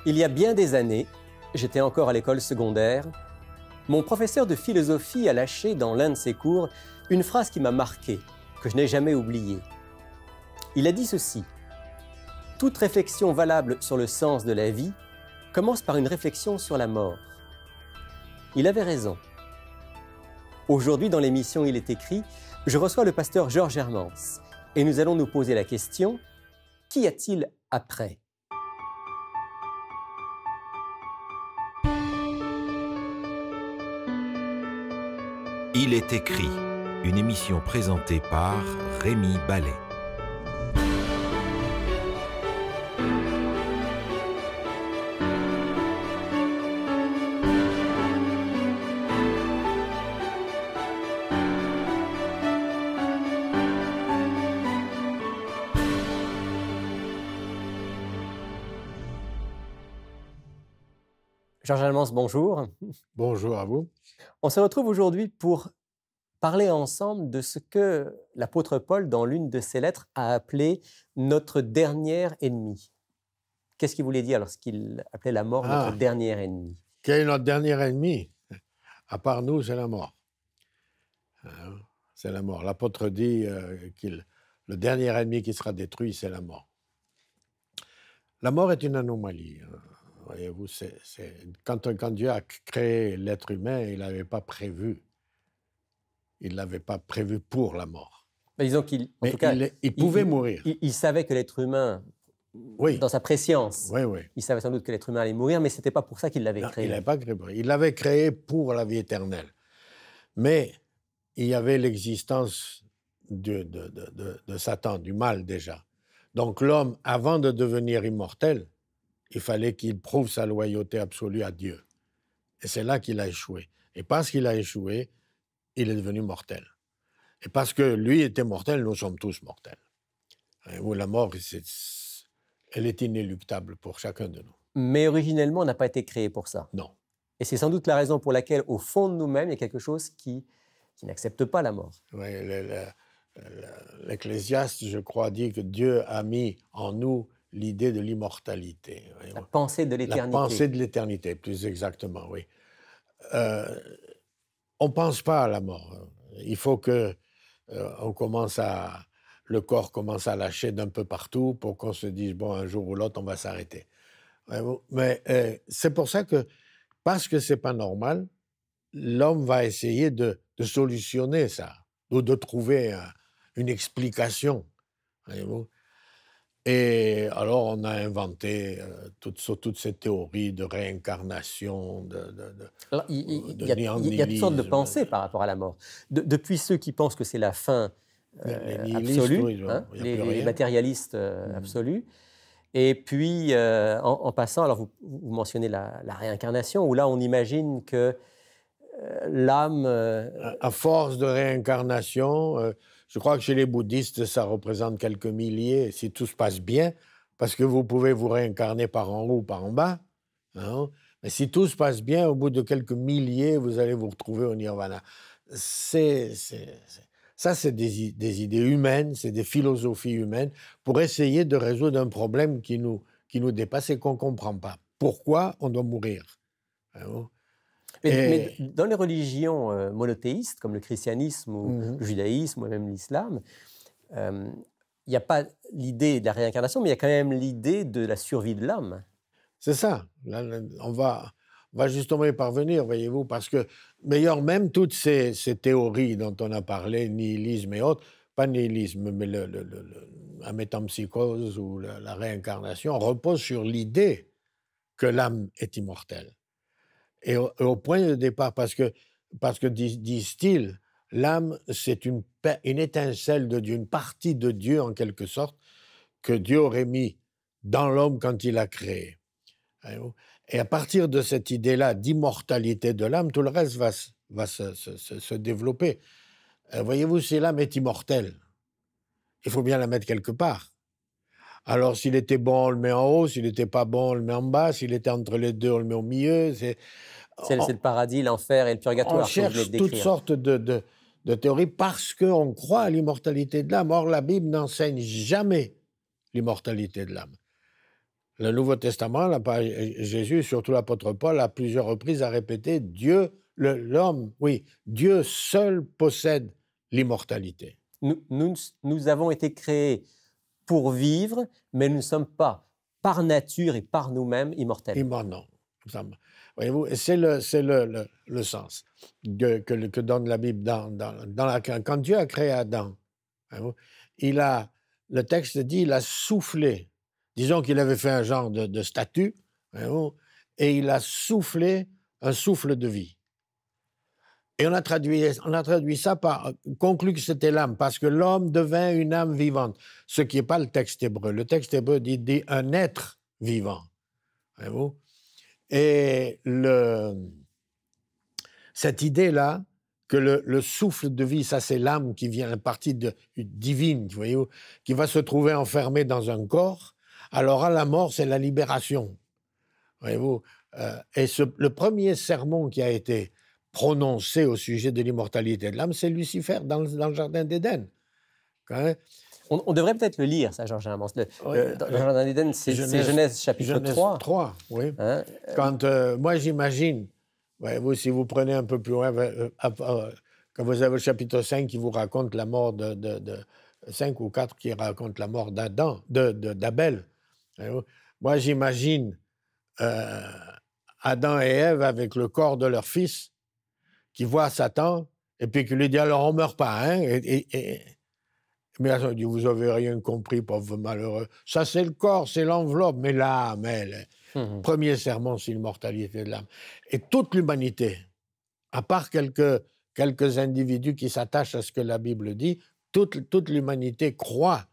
Il y a bien des années, j'étais encore à l'école secondaire, mon professeur de philosophie a lâché dans l'un de ses cours une phrase qui m'a marqué, que je n'ai jamais oubliée. Il a dit ceci: « Toute réflexion valable sur le sens de la vie commence par une réflexion sur la mort. » Il avait raison. Aujourd'hui, dans l'émission Il est écrit, je reçois le pasteur Georges Hermans et nous allons nous poser la question: qu'y a-t-il après ? Il est écrit, une émission présentée par Rémi Ballet. Georges Hermans, bonjour. Bonjour à vous. On se retrouve aujourd'hui pour parler ensemble de ce que l'apôtre Paul, dans l'une de ses lettres, a appelé notre dernier ennemi. Qu'est-ce qu'il voulait dire lorsqu'il appelait la mort notre dernier ennemi? Quel est notre dernier ennemi? À part nous, c'est la mort. C'est la mort. L'apôtre dit que le dernier ennemi qui sera détruit, c'est la mort. La mort est une anomalie. Voyez-vous, quand Dieu a créé l'être humain, il n'avait pas prévu. Il ne l'avait pas prévu pour la mort. Mais disons qu'il pouvait mourir. Il savait que l'être humain, dans sa préscience, il savait sans doute que l'être humain allait mourir, mais ce n'était pas pour ça qu'il l'avait créé. Il l'avait pas créé. Il l'avait créé pour la vie éternelle. Mais il y avait l'existence de Satan, du mal déjà. Donc l'homme, avant de devenir immortel, il fallait qu'il prouve sa loyauté absolue à Dieu. Et c'est là qu'il a échoué. Et parce qu'il a échoué, il est devenu mortel. Et parce que lui était mortel, nous sommes tous mortels. La mort, elle est inéluctable pour chacun de nous. Mais originellement, on n'a pas été créé pour ça. Non. Et c'est sans doute la raison pour laquelle, au fond de nous-mêmes, il y a quelque chose qui n'accepte pas la mort. Oui, l'Ecclésiaste, je crois, dit que Dieu a mis en nous l'idée de l'immortalité. La pensée de l'éternité. La pensée de l'éternité, plus exactement, oui. On ne pense pas à la mort. Il faut que le corps commence à lâcher d'un peu partout pour qu'on se dise, bon, un jour ou l'autre, on va s'arrêter. Mais c'est pour ça que, parce que ce n'est pas normal, l'homme va essayer de solutionner ça, ou de trouver une explication. Voyez-vous. Et alors, on a inventé toutes ces théories de réincarnation, il y a toutes sortes de pensées par rapport à la mort. Depuis ceux qui pensent que c'est la fin absolue, les matérialistes absolus, et puis en passant, alors vous mentionnez la réincarnation, où là, on imagine que l'âme... À force de réincarnation... je crois que chez les bouddhistes, ça représente quelques milliers, si tout se passe bien, parce que vous pouvez vous réincarner par en haut ou par en bas. Hein? Mais si tout se passe bien, au bout de quelques milliers, vous allez vous retrouver au nirvana. Ça, c'est des idées humaines, c'est des philosophies humaines, pour essayer de résoudre un problème qui nous dépasse et qu'on ne comprend pas. Pourquoi on doit mourir? Hein? Mais dans les religions monothéistes, comme le christianisme ou le judaïsme ou même l'islam, il n'y a pas l'idée de la réincarnation, mais il y a quand même l'idée de la survie de l'âme. C'est ça. Là, on va justement y parvenir, voyez-vous, parce que, d'ailleurs, même toutes ces théories dont on a parlé, nihilisme et autres, pas nihilisme, mais la métempsychose ou la réincarnation, reposent sur l'idée que l'âme est immortelle. Et au point de départ, parce que disent-ils, l'âme, c'est une étincelle de Dieu, une partie de Dieu en quelque sorte, que Dieu aurait mis dans l'homme quand il l'a créé. Et à partir de cette idée-là d'immortalité de l'âme, tout le reste va se développer. Voyez-vous, si l'âme est immortelle, il faut bien la mettre quelque part. Alors, s'il était bon, on le met en haut. S'il n'était pas bon, on le met en bas. S'il était entre les deux, on le met au milieu. C'est le paradis, l'enfer et le purgatoire. On cherche toutes sortes de théories parce qu'on croit à l'immortalité de l'âme. Or, la Bible n'enseigne jamais l'immortalité de l'âme. Le Nouveau Testament, Jésus, surtout l'apôtre Paul, à plusieurs reprises a répété Dieu, l'homme, oui, Dieu seul possède l'immortalité. Nous avons été créés pour vivre, mais nous ne sommes pas par nature et par nous-mêmes immortels. Non. Voyez-vous, c'est le sens que donne la Bible quand Dieu a créé Adam. Le texte dit il a soufflé. Disons qu'il avait fait un genre de statue, et il a soufflé un souffle de vie. Et on a traduit ça par conclu que c'était l'âme, parce que l'homme devint une âme vivante, ce qui n'est pas le texte hébreu. Le texte hébreu dit un être vivant. Voyez-vous? Et cette idée-là, que le souffle de vie, ça c'est l'âme qui vient, la partie divine, voyez-vous, qui va se trouver enfermée dans un corps, alors à la mort, c'est la libération. Voyez-vous? Et le premier sermon qui a été prononcé au sujet de l'immortalité de l'âme, c'est Lucifer dans le jardin d'Éden. On devrait peut-être le lire, ça, Georges Hermans. Dans le jardin d'Éden, c'est Genèse chapitre 3. 3, oui. Hein? Quand moi, j'imagine, voyez-vous, si vous prenez un peu plus loin, quand vous avez le chapitre 5 qui vous raconte la mort de 5 ou 4 qui raconte la mort d'Abel. Moi, j'imagine Adam et Ève avec le corps de leur fils qui voit Satan et puis qui lui dit alors on ne meurt pas. Hein? Mais il dit vous n'avez rien compris, pauvre malheureux. Ça, c'est le corps, c'est l'enveloppe, mais l'âme, premier sermon sur l'immortalité de l'âme. Et toute l'humanité, à part quelques individus qui s'attachent à ce que la Bible dit, toute l'humanité croit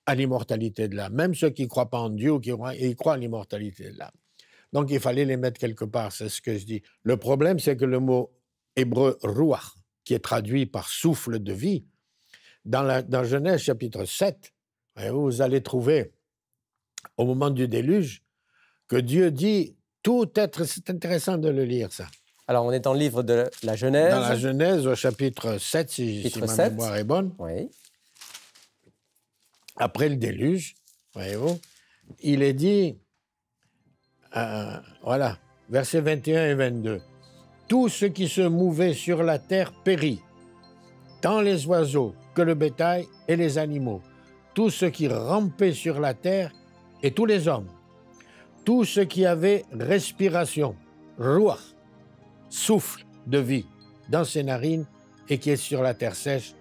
à l'immortalité de l'âme. Même ceux qui ne croient pas en Dieu, ils croient à l'immortalité de l'âme. Donc, il fallait les mettre quelque part, c'est ce que je dis. Le problème, c'est que le mot hébreu « ruach », qui est traduit par « souffle de vie », dans Genèse chapitre 7, vous allez trouver, au moment du déluge, que Dieu dit tout être... C'est intéressant de le lire, ça. Alors, on est dans le livre de la Genèse. Dans la Genèse, au chapitre 7, si ma mémoire est bonne. Oui. Après le déluge, voyez-vous, il est dit, voilà, versets 21 et 22, « Tout ce qui se mouvait sur la terre périt, tant les oiseaux que le bétail et les animaux, tout ce qui rampait sur la terre et tous les hommes, tout ce qui avait respiration, ruach, souffle de vie dans ses narines et qui est sur la terre sèche,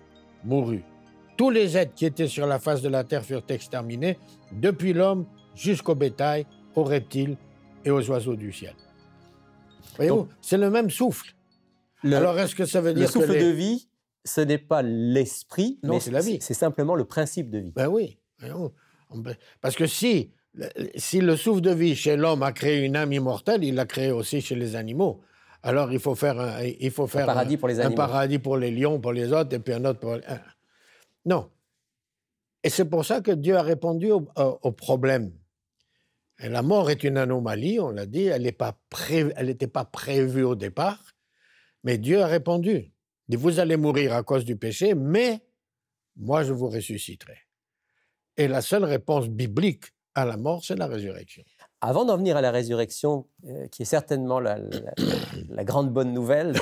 mourut. Tous les êtres qui étaient sur la face de la terre furent exterminés, depuis l'homme jusqu'au bétail, aux reptiles et aux oiseaux du ciel. » Voyez-vous, c'est le même souffle. Alors, est-ce que ça veut dire le souffle de vie, ce n'est pas l'esprit, mais c'est la vie. C'est simplement le principe de vie. Ben oui. Parce que si le souffle de vie chez l'homme a créé une âme immortelle, il l'a créé aussi chez les animaux. Alors, il faut faire un paradis pour les animaux. Un paradis pour les lions, pour les autres, et puis un autre pour... Non. Et c'est pour ça que Dieu a répondu au problème. Et la mort est une anomalie, on l'a dit, elle n'était pas prévue au départ, mais Dieu a répondu. Il dit, vous allez mourir à cause du péché, mais moi je vous ressusciterai. Et la seule réponse biblique à la mort, c'est la résurrection. Avant d'en venir à la résurrection, qui est certainement la grande bonne nouvelle,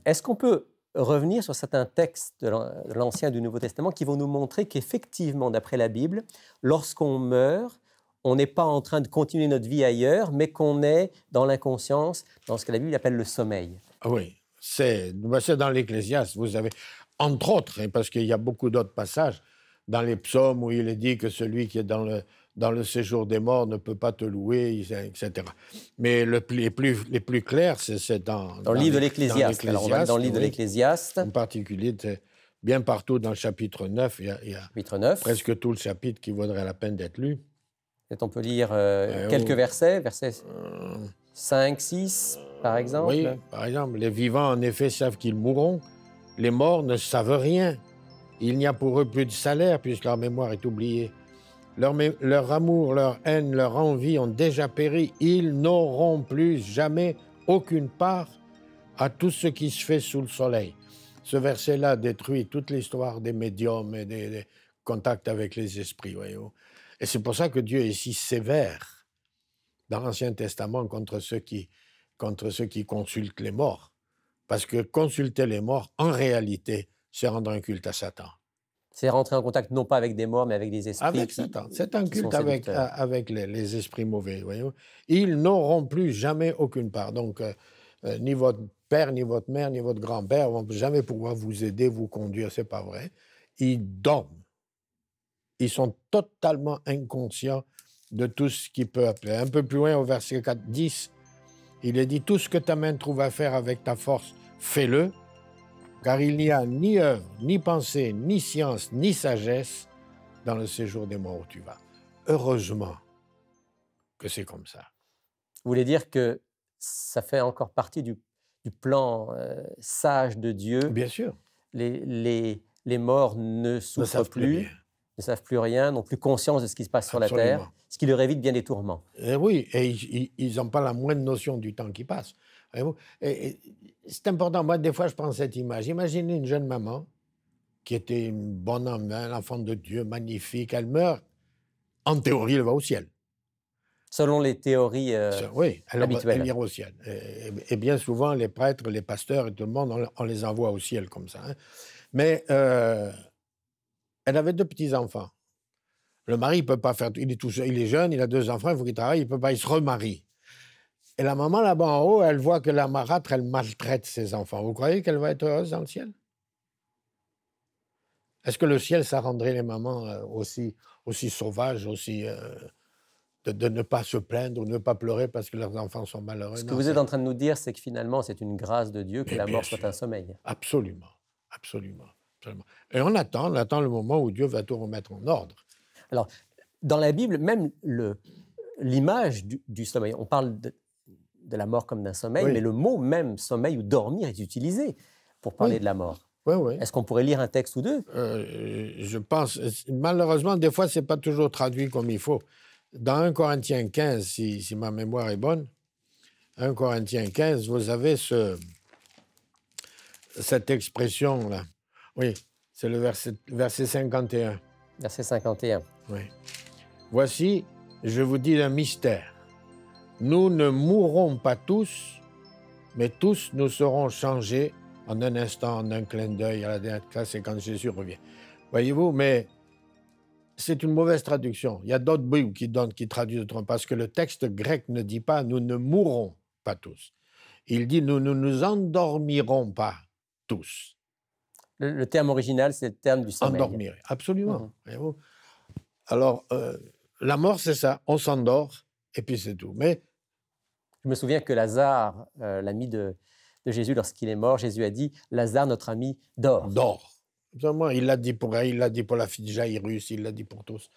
est-ce qu'on peut revenir sur certains textes de l'Ancien et du Nouveau Testament qui vont nous montrer qu'effectivement, d'après la Bible, lorsqu'on meurt, on n'est pas en train de continuer notre vie ailleurs, mais qu'on est dans l'inconscience, dans ce que la Bible appelle le sommeil. Oui, c'est dans l'Ecclésiaste. Vous avez, entre autres, parce qu'il y a beaucoup d'autres passages, dans les psaumes où il est dit que celui qui est dans le séjour des morts ne peut pas te louer, etc. Mais les plus clairs, c'est dans le livre de l'Ecclésiaste. Alors on va dans le livre de l'Ecclésiaste. En particulier, bien partout dans le chapitre 9, il y a presque tout le chapitre qui vaudrait la peine d'être lu. Et on peut lire quelques versets 5, 6, par exemple. Oui, par exemple. Les vivants, en effet, savent qu'ils mourront. Les morts ne savent rien. Il n'y a pour eux plus de salaire, puisque leur mémoire est oubliée. Leur amour, leur haine, leur envie ont déjà péri. Ils n'auront plus jamais aucune part à tout ce qui se fait sous le soleil. Ce verset-là détruit toute l'histoire des médiums et des contacts avec les esprits, voyez-vous. Et c'est pour ça que Dieu est si sévère dans l'Ancien Testament contre ceux qui consultent les morts. Parce que consulter les morts, en réalité, c'est rendre un culte à Satan. C'est rentrer en contact non pas avec des morts, mais avec des esprits. Avec Satan. C'est un culte avec les... les esprits mauvais. Voyez-vous. Ils n'auront plus jamais aucune part. Donc, ni votre père, ni votre mère, ni votre grand-père vont jamais pouvoir vous aider, vous conduire. C'est pas vrai. Ils dorment. Ils sont totalement inconscients de tout ce qui peut appeler. Un peu plus loin, au verset 4, 10, il est dit « Tout ce que ta main trouve à faire avec ta force, fais-le, car il n'y a ni œuvre, ni pensée, ni science, ni sagesse dans le séjour des morts où tu vas. » Heureusement que c'est comme ça. Vous voulez dire que ça fait encore partie du plan sage de Dieu. Bien sûr. Les morts ne souffrent plus, ne savent plus rien, n'ont plus conscience de ce qui se passe sur la terre, ce qui leur évite bien des tourments. Et oui, et ils n'ont pas la moindre notion du temps qui passe. Et c'est important. Moi, des fois, je prends cette image. Imaginez une jeune maman qui était une bonne âme, un enfant de Dieu, magnifique. Elle meurt. En théorie, elle va au ciel. Selon les théories oui, habituelles. Elle ira au ciel. Et bien souvent, les prêtres, les pasteurs et tout le monde, on les envoie au ciel comme ça. Hein. Mais elle avait 2 petits-enfants. Le mari, il peut pas faire tout. Il est tout seul, il est jeune, il a 2 enfants, il faut qu'il travaille, il peut pas, il se remarie. Et la maman, là-bas en haut, elle voit que la marâtre, elle maltraite ses enfants. Vous croyez qu'elle va être heureuse dans le ciel? Est-ce que le ciel, ça rendrait les mamans aussi sauvages, aussi de ne pas se plaindre ou ne pas pleurer parce que leurs enfants sont malheureux? Ce que vous êtes en train de nous dire, c'est que finalement, c'est une grâce de Dieu que la mort soit un sommeil. Absolument, absolument, absolument. Et on attend le moment où Dieu va tout remettre en ordre. Alors, dans la Bible, même l'image du sommeil, on parle de la mort comme d'un sommeil, oui. Mais le mot même sommeil ou dormir est utilisé pour parler oui. de la mort. Oui, oui. Est-ce qu'on pourrait lire un texte ou deux? Je pense, malheureusement, des fois, ce n'est pas toujours traduit comme il faut. Dans 1 Corinthiens 15, si ma mémoire est bonne, 1 Corinthiens 15, vous avez cette expression-là. Oui, c'est le verset 51. Verset 51. Oui. Voici, je vous dis un mystère. Nous ne mourrons pas tous, mais tous nous serons changés en un instant, en un clin d'œil. À la dernière classe, c'est quand Jésus revient. Voyez-vous, mais c'est une mauvaise traduction. Il y a d'autres Bibles qui traduisent autrement, parce que le texte grec ne dit pas « nous ne mourrons pas tous ». Il dit « nous ne nous endormirons pas tous ». Le terme original, c'est le terme du sommeil. Endormir, absolument. Voyez-vous. Alors, la mort, c'est ça. On s'endort, et puis c'est tout. Mais je me souviens que Lazare, l'ami de Jésus, lorsqu'il est mort, Jésus a dit « Lazare, notre ami, dort ». Dort. Absolument. Il l'a dit pour elle, il l'a dit pour la fille de Jairus, il l'a dit pour tous.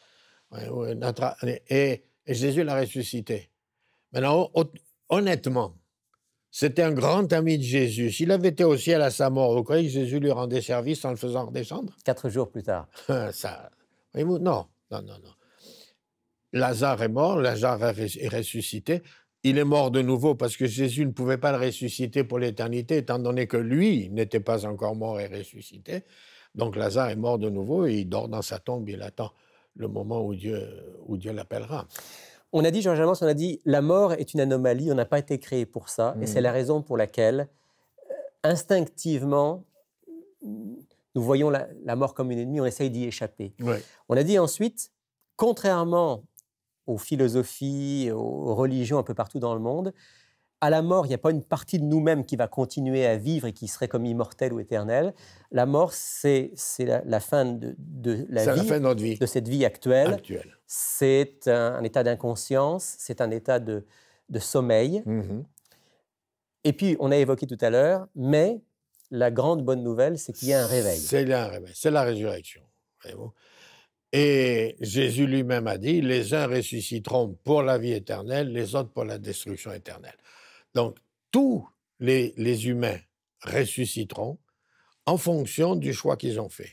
Et Jésus l'a ressuscité. Maintenant, honnêtement, c'était un grand ami de Jésus. S'il avait été au ciel à sa mort, vous croyez que Jésus lui rendait service en le faisant redescendre? 4 jours plus tard. Ça, voyez-vous, non. Lazare est mort, Lazare est ressuscité. Il est mort de nouveau parce que Jésus ne pouvait pas le ressusciter pour l'éternité, étant donné que lui n'était pas encore mort et ressuscité. Donc Lazare est mort de nouveau et il dort dans sa tombe, il attend le moment où Dieu l'appellera. On a dit, Georges Amos, on a dit la mort est une anomalie, on n'a pas été créé pour ça, et c'est la raison pour laquelle, instinctivement, nous voyons la mort comme une ennemie, on essaye d'y échapper. Oui. On a dit ensuite, contrairement aux philosophies, aux religions un peu partout dans le monde, à la mort, il n'y a pas une partie de nous-mêmes qui va continuer à vivre et qui serait comme immortelle ou éternelle. La mort, c'est la fin de la vie, la fin de notre vie, de cette vie actuelle. C'est un état d'inconscience, c'est un état de sommeil. Et puis, on a évoqué tout à l'heure, mais la grande bonne nouvelle, c'est qu'il y a un réveil. C'est un réveil, c'est la résurrection. Voyez-vous. Et Jésus lui-même a dit, les uns ressusciteront pour la vie éternelle, les autres pour la destruction éternelle. Donc, tous les humains ressusciteront en fonction du choix qu'ils ont fait.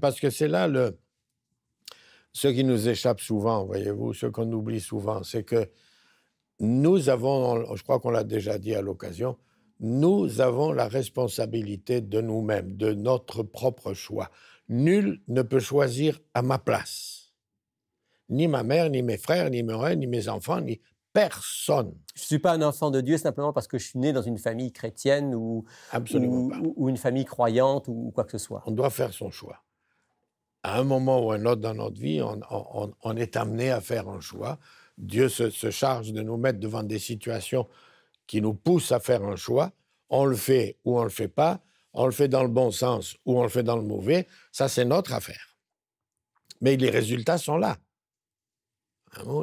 Parce que c'est là ce qui nous échappe souvent, voyez-vous, ce qu'on oublie souvent, c'est que nous avons, je crois qu'on l'a déjà dit à l'occasion, nous avons la responsabilité de nous-mêmes, de notre propre choix. Nul ne peut choisir à ma place. Ni ma mère, ni mes frères, ni mes enfants, ni personne. Je ne suis pas un enfant de Dieu simplement parce que je suis né dans une famille chrétienne Absolument pas. ou une famille croyante ou quoi que ce soit. On doit faire son choix. À un moment ou un autre dans notre vie, on est amené à faire un choix. Dieu se charge de nous mettre devant des situations qui nous poussent à faire un choix. On le fait ou on ne le fait pas. On le fait dans le bon sens ou on le fait dans le mauvais. Ça, c'est notre affaire. Mais les résultats sont là.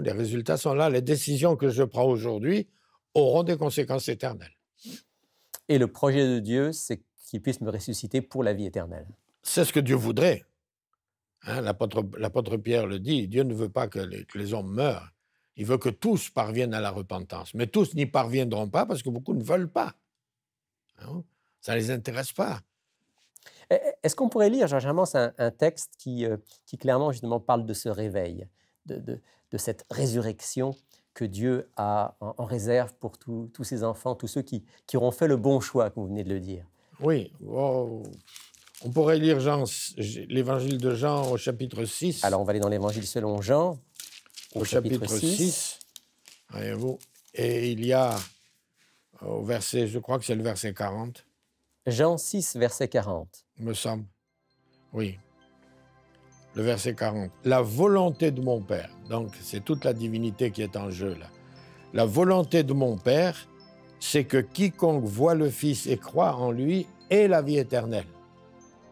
Les résultats sont là. Les décisions que je prends aujourd'hui auront des conséquences éternelles. Et le projet de Dieu, c'est qu'il puisse me ressusciter pour la vie éternelle. C'est ce que Dieu voudrait. L'apôtre Pierre le dit, Dieu ne veut pas que les hommes meurent. Il veut que tous parviennent à la repentance. Mais tous n'y parviendront pas parce que beaucoup ne veulent pas. Ça ne les intéresse pas. Est-ce qu'on pourrait lire, Georges Hermance, un texte qui clairement justement parle de ce réveil, de cette résurrection que Dieu a en réserve pour tous ses enfants, tous ceux qui auront fait le bon choix, comme vous venez de le dire? Oui. On pourrait lire l'évangile de Jean au chapitre 6. Alors, on va aller dans l'évangile selon Jean, au chapitre 6. Voyez-vous. Et il y a au verset, je crois que c'est le verset 40. Jean 6, verset 40. Me semble. Oui. Le verset 40. La volonté de mon Père. Donc, c'est toute la divinité qui est en jeu là. La volonté de mon Père, c'est que quiconque voit le Fils et croit en lui ait la vie éternelle.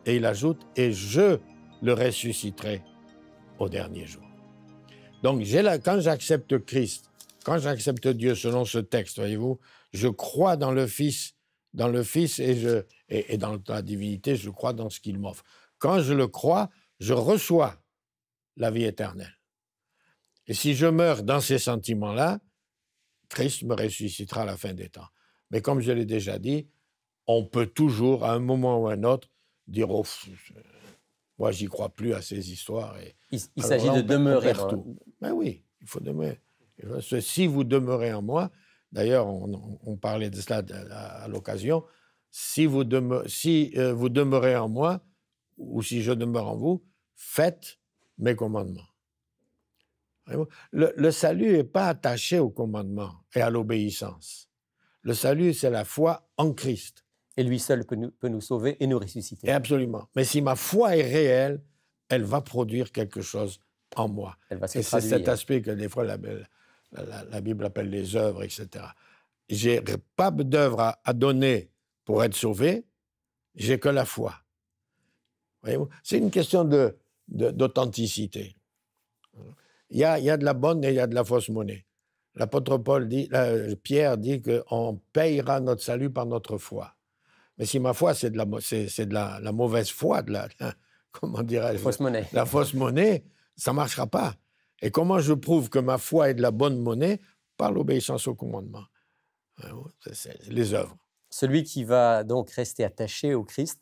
Et il ajoute, et je le ressusciterai au dernier jour. Donc, quand j'accepte Christ, quand j'accepte Dieu selon ce texte, voyez-vous, je crois dans le Fils et dans la divinité, je crois dans ce qu'il m'offre. Quand je le crois, je reçois la vie éternelle. Et si je meurs dans ces sentiments-là, Christ me ressuscitera à la fin des temps. Mais comme je l'ai déjà dit, on peut toujours, à un moment ou à un autre, dire oh, moi, j'y crois plus à ces histoires. Il s'agit de demeurer tout. Ben oui, il faut demeurer. Si vous demeurez en moi, d'ailleurs, on parlait de cela à l'occasion, si vous demeurez en moi, ou si je demeure en vous, faites mes commandements. Le salut n'est pas attaché aux commandements et à l'obéissance. Le salut, c'est la foi en Christ. Et lui seul peut nous sauver et nous ressusciter. Et absolument. Mais si ma foi est réelle, elle va produire quelque chose en moi. Elle va se et traduire. C'est cet aspect que des fois la Bible appelle les œuvres, etc. J'ai pas d'œuvre à donner pour être sauvé, j'ai que la foi. Voyez-vous? C'est une question d'authenticité. Il y a de la bonne et il y a de la fausse monnaie. L'apôtre Pierre dit qu'on payera notre salut par notre foi. Mais si ma foi, c'est de la mauvaise foi, comment dirais-je, fausse monnaie. La fausse monnaie, ça ne marchera pas. Et comment je prouve que ma foi est de la bonne monnaie? Par l'obéissance au commandement. C'est les œuvres. Celui qui va donc rester attaché au Christ,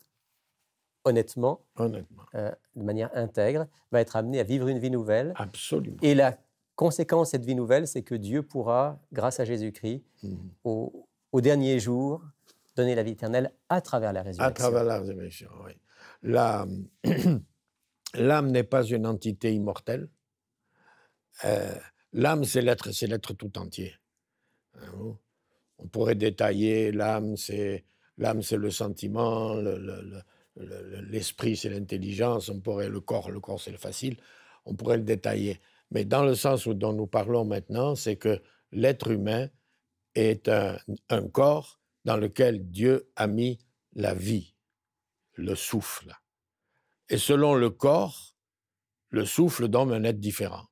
honnêtement, de manière intègre, va être amené à vivre une vie nouvelle. Absolument. Et la conséquence de cette vie nouvelle, c'est que Dieu pourra, grâce à Jésus-Christ, au dernier jour, donner la vie éternelle à travers la résurrection. À travers la résurrection, oui. L'âme n'est pas une entité immortelle. L'âme, c'est l'être tout entier. On pourrait détailler l'âme, c'est le sentiment, l'esprit, c'est l'intelligence, le corps, c'est le facile, on pourrait le détailler. Mais dans le sens dont nous parlons maintenant, c'est que l'être humain est un corps dans lequel Dieu a mis la vie, le souffle. Et selon le corps, le souffle donne un être différent.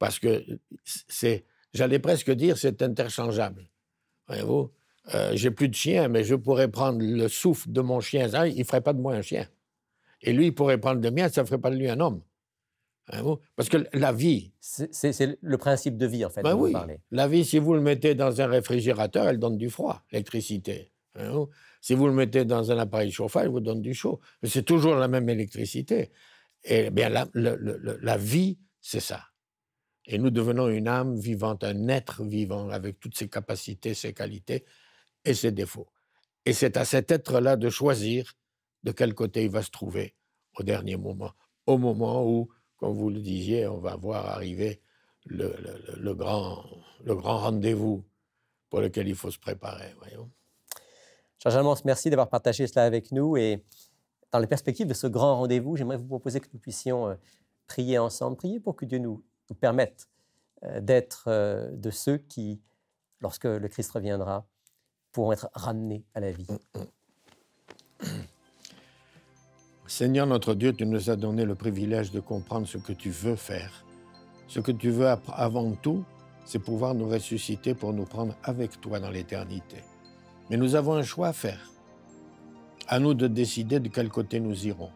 Parce que j'allais presque dire, c'est interchangeable. Voyez-vous, j'ai plus de chien, mais je pourrais prendre le souffle de mon chien, il ne ferait pas de moi un chien. Et lui, il pourrait prendre le mien, ça ne ferait pas de lui un homme. Parce que la vie... C'est le principe de vie, en fait, dont vous parlez. La vie, si vous le mettez dans un réfrigérateur, elle donne du froid, l'électricité. Si vous le mettez dans un appareil de chauffage, elle vous donne du chaud. Mais c'est toujours la même électricité. Et bien, la vie, c'est ça. Et nous devenons une âme vivante, un être vivant, avec toutes ses capacités, ses qualités et ses défauts. Et c'est à cet être-là de choisir de quel côté il va se trouver au dernier moment. Au moment où, comme vous le disiez, on va voir arriver le grand rendez-vous pour lequel il faut se préparer, voyons. Jean Jalmans, merci d'avoir partagé cela avec nous. Et dans la perspective de ce grand rendez-vous, j'aimerais vous proposer que nous puissions prier ensemble, prier pour que Dieu nous permette d'être de ceux qui, lorsque le Christ reviendra, pourront être ramenés à la vie. Seigneur notre Dieu, tu nous as donné le privilège de comprendre ce que tu veux faire. Ce que tu veux avant tout, c'est pouvoir nous ressusciter pour nous prendre avec toi dans l'éternité. Mais nous avons un choix à faire. À nous de décider de quel côté nous irons.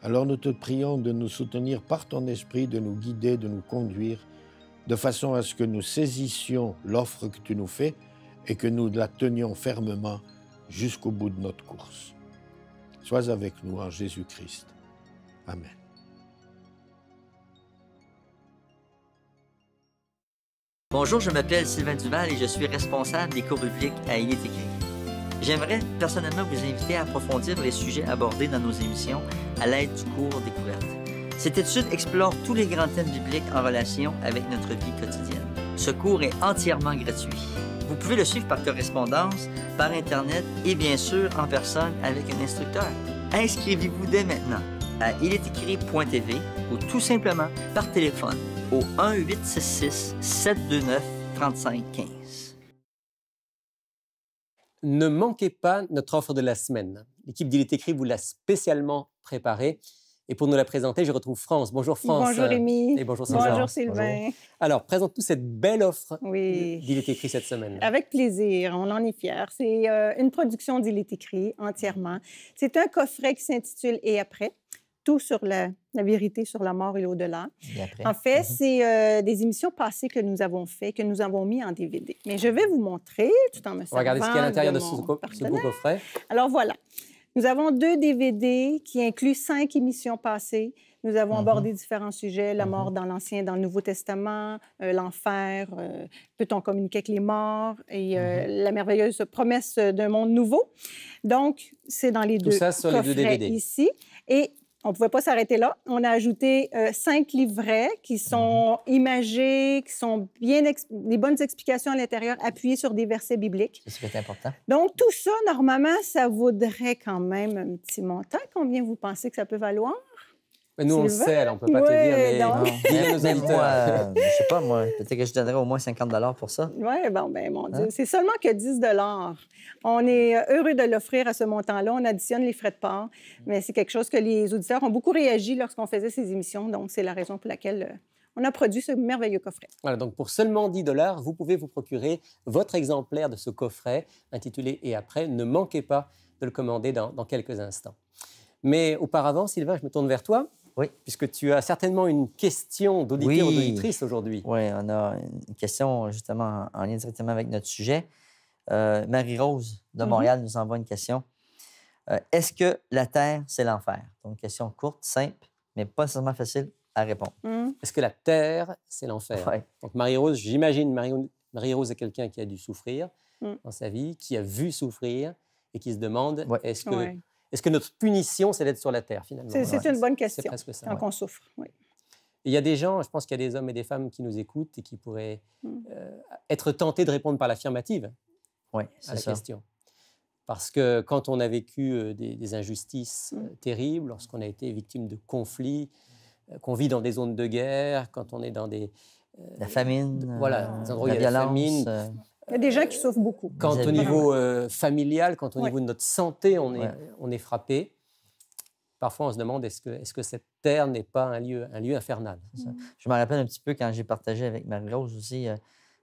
Alors nous te prions de nous soutenir par ton esprit, de nous guider, de nous conduire, de façon à ce que nous saisissions l'offre que tu nous fais et que nous la tenions fermement jusqu'au bout de notre course. Sois avec nous en Jésus-Christ. Amen. Bonjour, je m'appelle Sylvain Duval et je suis responsable des cours bibliques à Il est écrit. J'aimerais personnellement vous inviter à approfondir les sujets abordés dans nos émissions à l'aide du cours Découverte. Cette étude explore tous les grands thèmes bibliques en relation avec notre vie quotidienne. Ce cours est entièrement gratuit. Vous pouvez le suivre par correspondance, par Internet et bien sûr en personne avec un instructeur. Inscrivez-vous dès maintenant à ilestécrit.tv ou tout simplement par téléphone au 1-866-729-3515. Ne manquez pas notre offre de la semaine. L'équipe d'Il est écrit vous l'a spécialement préparée. Et pour nous la présenter, je retrouve France. Bonjour France. Bonjour Rémi. Et bonjour Sylvain. Bonjour Sylvain. Bonjour. Alors, présente-nous cette belle offre Oui. d'Il est écrit cette semaine. Avec plaisir, on en est fiers. C'est une production d'Il est écrit entièrement. C'est un coffret qui s'intitule « Et après ». Tout sur la vérité sur la mort et l'au-delà. En fait, c'est des émissions passées que nous avons fait, que nous avons mis en DVD. Mais je vais vous montrer, tout en me servant regardez ce qu'il y a à l'intérieur de ce beau coffret. Alors voilà, nous avons 2 DVD qui incluent 5 émissions passées. Nous avons abordé différents sujets, la mort dans l'Ancien et dans le Nouveau Testament, l'enfer, peut-on communiquer avec les morts et la merveilleuse promesse d'un monde nouveau. Donc, c'est dans les tout ça sur les 2 DVD. Ici. Et on ne pouvait pas s'arrêter là. On a ajouté 5 livrets qui sont imagés, qui sont des bonnes explications à l'intérieur, appuyées sur des versets bibliques. C'est ce qui est important. Donc, tout ça, normalement, ça vaudrait quand même un petit montant. Combien vous pensez que ça peut valoir? Mais nous, on le sait, alors on ne peut pas te dire, mais dis-le à nos auditeurs. Je ne sais pas, moi, peut-être que je donnerais au moins 50 $ pour ça. Oui, bon, ben mon Dieu, c'est seulement que 10 $. On est heureux de l'offrir à ce montant-là. On additionne les frais de port, mais c'est quelque chose que les auditeurs ont beaucoup réagi lorsqu'on faisait ces émissions. Donc, c'est la raison pour laquelle on a produit ce merveilleux coffret. Voilà, donc pour seulement 10 $, vous pouvez vous procurer votre exemplaire de ce coffret intitulé « Et après ». Ne manquez pas de le commander dans quelques instants. Mais auparavant, Sylvain, je me tourne vers toi. Oui. Puisque tu as certainement une question d'auditeur ou d'auditrice aujourd'hui. Oui, on a une question justement en lien directement avec notre sujet. Marie-Rose de Montréal nous envoie une question. Est-ce que la Terre, c'est l'enfer? Donc, une question courte, simple, mais pas nécessairement facile à répondre. Est-ce que la Terre, c'est l'enfer? Oui. Donc, Marie-Rose, j'imagine, Marie-Rose est quelqu'un qui a dû souffrir dans sa vie, qui a vu souffrir et qui se demande est-ce que notre punition, c'est d'être sur la Terre, finalement? C'est une bonne question. C'est presque ça. Quand on souffre, oui. Il y a des gens, je pense qu'il y a des hommes et des femmes qui nous écoutent et qui pourraient être tentés de répondre par l'affirmative à la question. Parce que quand on a vécu des injustices terribles, lorsqu'on a été victime de conflits, qu'on vit dans des zones de guerre, quand on est dans des... la famine, des endroits où il y a violence, la famine. Il y a des gens qui souffrent beaucoup. Quand au niveau familial, quand au niveau de notre santé, on est frappé, parfois on se demande est-ce que cette terre n'est pas un lieu infernal. Je me rappelle un petit peu quand j'ai partagé avec Marie-Rose aussi,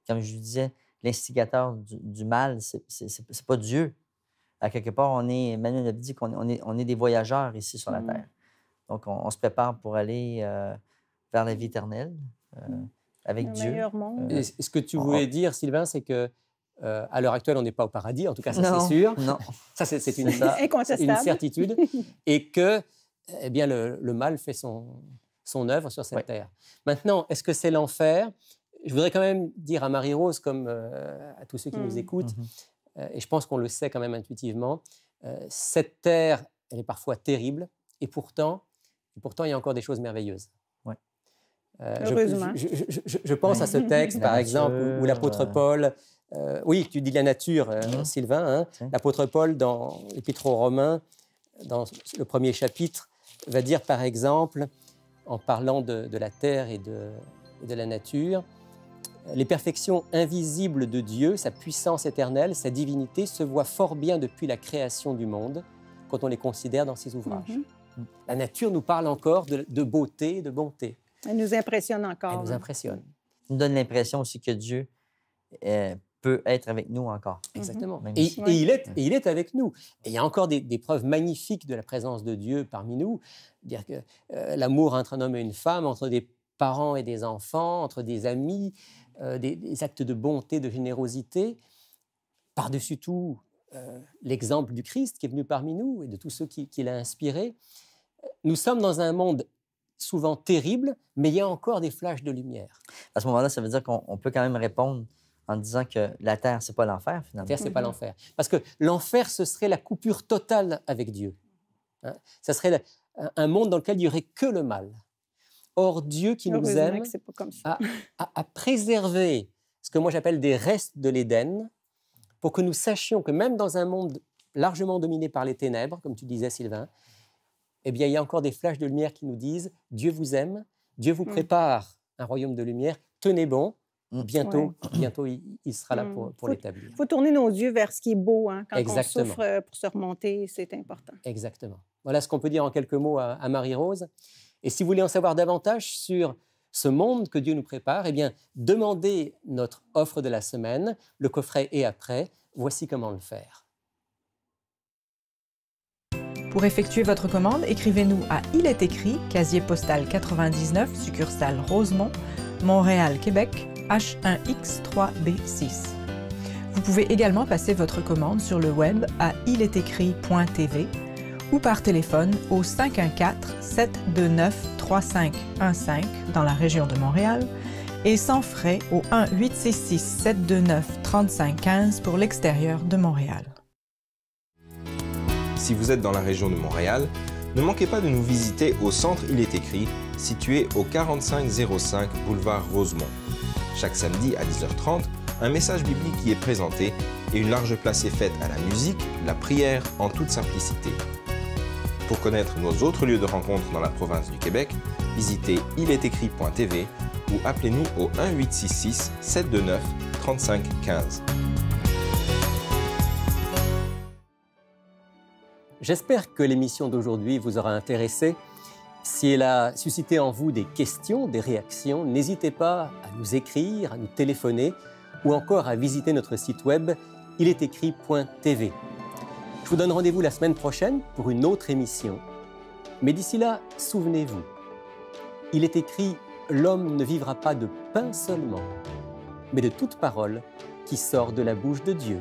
comme je lui disais, l'instigateur du mal, c'est pas Dieu. À quelque part, Emmanuel a dit qu'on est des voyageurs ici sur la terre. Donc, on se prépare pour aller vers la vie éternelle. Avec le Dieu. meilleur monde. Et ce que tu voulais dire, Sylvain, c'est que à l'heure actuelle, on n'est pas au paradis, en tout cas, ça Non, c'est sûr. Non. Ça, c'est une certitude. Et que eh bien, le mal fait son œuvre sur cette terre. Maintenant, est-ce que c'est l'enfer? Je voudrais quand même dire à Marie-Rose, comme à tous ceux qui nous écoutent, et je pense qu'on le sait quand même intuitivement, cette terre, elle est parfois terrible, et pourtant, il y a encore des choses merveilleuses. Heureusement. Je pense à ce texte, par exemple, où l'apôtre Paul... oui, tu dis la nature, Sylvain. Hein, l'apôtre Paul, dans l'Épître aux Romains, dans le premier chapitre, va dire, par exemple, en parlant de la terre et de la nature, les perfections invisibles de Dieu, sa puissance éternelle, sa divinité, se voient fort bien depuis la création du monde, quand on les considère dans ses ouvrages. La nature nous parle encore de beauté, de bonté. Elle nous impressionne encore. Elle nous impressionne. Ça nous donne l'impression aussi que Dieu peut être avec nous encore. Exactement. Et il est avec nous. Et il y a encore des preuves magnifiques de la présence de Dieu parmi nous. Dire que l'amour entre un homme et une femme, entre des parents et des enfants, entre des amis, des actes de bonté, de générosité. Par-dessus tout, l'exemple du Christ qui est venu parmi nous et de tous ceux qui l'a inspiré. Nous sommes dans un monde souvent terrible, mais il y a encore des flashs de lumière. À ce moment-là, ça veut dire qu'on peut quand même répondre en disant que la terre, c'est pas l'enfer, finalement. La terre, c'est pas l'enfer. Parce que l'enfer, ce serait la coupure totale avec Dieu. Hein? Ça serait un monde dans lequel il n'y aurait que le mal. Or, Dieu qui nous aime a préservé ce que moi j'appelle des restes de l'Éden pour que nous sachions que même dans un monde largement dominé par les ténèbres, comme tu disais, Sylvain, eh bien, il y a encore des flashs de lumière qui nous disent « Dieu vous aime, Dieu vous prépare un royaume de lumière, tenez bon, bientôt il sera là pour l'établir. » Il faut tourner nos yeux vers ce qui est beau. Hein, quand Exactement. on souffre pour se remonter, c'est important. Exactement. Voilà ce qu'on peut dire en quelques mots à Marie-Rose. Et si vous voulez en savoir davantage sur ce monde que Dieu nous prépare, eh bien, demandez notre offre de la semaine, le coffret Et après. Voici comment le faire. Pour effectuer votre commande, écrivez-nous à Il est écrit, casier postal 99, succursale Rosemont, Montréal, Québec, H1X3B6. Vous pouvez également passer votre commande sur le web à ilestécrit.tv ou par téléphone au 514-729-3515 dans la région de Montréal et sans frais au 1-866-729-3515 pour l'extérieur de Montréal. Si vous êtes dans la région de Montréal, ne manquez pas de nous visiter au centre Il est écrit, situé au 4505 boulevard Rosemont. Chaque samedi à 10h30, un message biblique y est présenté et une large place est faite à la musique, la prière en toute simplicité. Pour connaître nos autres lieux de rencontre dans la province du Québec, visitez ilestécrit.tv ou appelez-nous au 1-866-729-3515. J'espère que l'émission d'aujourd'hui vous aura intéressé. Si elle a suscité en vous des questions, des réactions, n'hésitez pas à nous écrire, à nous téléphoner ou encore à visiter notre site web ilestécrit.tv. Je vous donne rendez-vous la semaine prochaine pour une autre émission. Mais d'ici là, souvenez-vous, il est écrit « L'homme ne vivra pas de pain seulement, mais de toute parole qui sort de la bouche de Dieu ».